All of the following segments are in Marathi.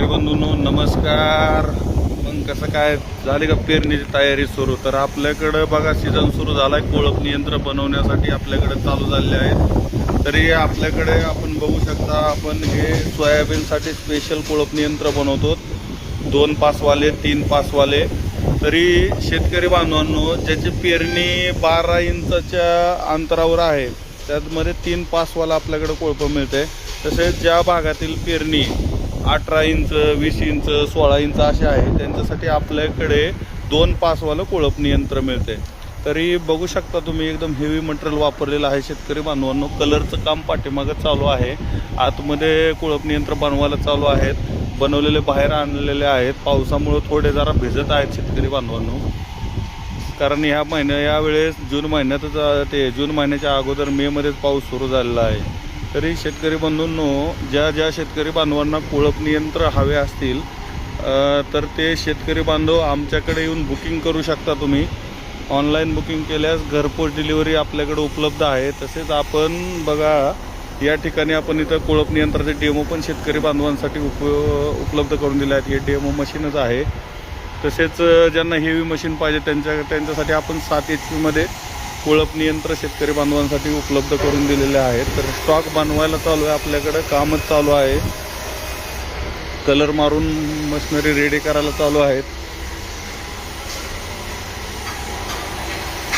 शेतकरी बंधूंनो नमस्कार. मग कसं काय झाली का पेरणीची तयारी सुरू? तर आपल्याकडं बघा सीझन सुरू झालाय. कोळप यंत्र बनवण्यासाठी आपल्याकडे चालू झाले आहेत. तरी आपल्याकडे आपण बघू शकता, आपण हे सोयाबीनसाठी स्पेशल कोळप यंत्र बनवतो. 2 पासवाले 3 पासवाले. तरी शेतकरी बांधवांनो, ज्याची पेरणी 12 इंचाच्या अंतरावर आहे त्यामध्ये 3 पासवाला आपल्याकडे कोळप मिळते. तसेच ज्या भागातील पेरणी 18 इंच 20 इंच 16 इंच असे आहे त्यांच्यासाठी आपल्याकडे 2 पासवालं कोळप यंत्र मिळते. तरी बघू शकता तुम्ही, एकदम हेवी मटेरियल वापरलेलं आहे शेतकरी बांधवांनो. कलरचं काम पाठीमागं चालू आहे. आतमध्ये कोळप यंत्र बनवायला चालू आहेत. बनवलेले बाहेर आणलेले आहेत. पावसामुळे थोडे जरा भिजत आहेत शेतकरी बांधवांनो, कारण यावेळेस जून महिन्यातच जून महिन्याच्या अगोदर मेमध्येच पाऊस सुरू झालेला आहे. तरी शेतकरी बंधूंनो, ज्या शेतकरी बांधवांना कोळप यंत्र हवे असतील तर ते शेतकरी बांधव आमच्याकडे येऊन बुकिंग करू शकता. तुम्ही ऑनलाईन बुकिंग केल्यास घरपोच डिलिव्हरी आपल्याकडे उपलब्ध आहे. तसेच आपण बघा, या ठिकाणी आपण इथं कोळप यंत्राचे डेमो पण शेतकरी बांधवांसाठी उपलब्ध करून दिले आहेत. हे डेमो मशीनच आहे. तसेच ज्यांना हेवी मशीन पाहिजे त्यांच्यासाठी आपण 7 HP मध्ये कोळप यंत्र शेतकरी बांधवांसाठी उपलब्ध करून दिलेले आहेत. तर स्टॉक बनवायला चालू आहे, आपल्याकडे कामच चालू आहे. कलर मारून मशिनरी रेडी करायला चालू आहेत.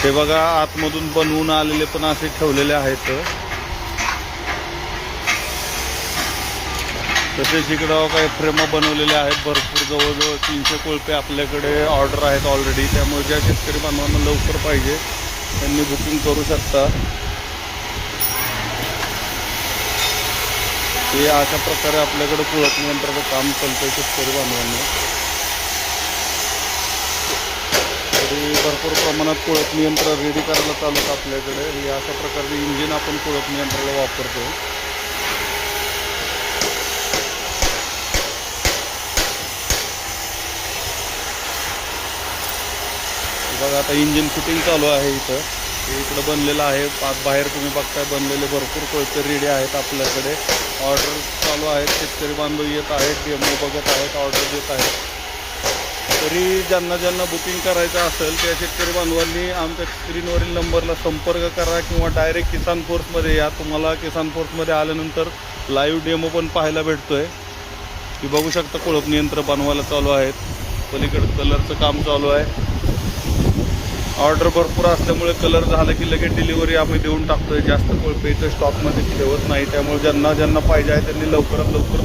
हे बघा, आतमधून बनवून आलेले पण असे ठेवलेले आहेत. तसेच इकडं काही फ्रेमा बनवलेल्या आहेत भरपूर. जवळजवळ 300 कोळपे आपल्याकडे ऑर्डर आहेत ऑलरेडी. त्यामुळे ज्या शेतकरी बांधवांना लवकर पाहिजे त्यांनी बुकिंग करू शकता. हे अशा प्रकारे आपल्याकडे कोळप यंत्राचं काम चालतं शेतकरी बांधवांना. तरी भरपूर प्रमाणात कोळप यंत्र रेडी करायला चालू आहे आपल्याकडे. हे अशा प्रकारचे इंजिन आपण कोळप यंत्राला वापरतो. बघा, आता इंजिन फिटिंग चालू आहे. इकडं बनलेलं आहे. बाहेर तुम्ही बघताय बनलेले भरपूर कोळपे रेडी आहेत आपल्याकडे. ऑर्डर चालू आहेत. शेतकरी बांधव येत आहेत, डेमो बघत आहेत, ऑर्डर देत आहेत. तरी ज्यांना बुकिंग करायचं असेल त्या शेतकरी बांधवांनी आमच्या स्क्रीनवरील नंबरला संपर्क करा किंवा डायरेक्ट किसान फोर्समध्ये या. तुम्हाला किसान फोर्समध्ये आल्यानंतर लाईव्ह डेमो पण पाहायला भेटतोय. की बघू शकता कोळप यंत्र बनवायला चालू आहेत. पलीकडे कलरचं काम चालू आहे. ऑर्डर भरपूर असल्यामुळे कलर झाला की लगेच डिलिव्हरी आम्ही देऊन टाकतोय. जास्त कोळपे इथं स्टॉकमध्ये ठेवत नाही. त्यामुळे ज्यांना पाहिजे आहे त्यांनी लवकरात लवकर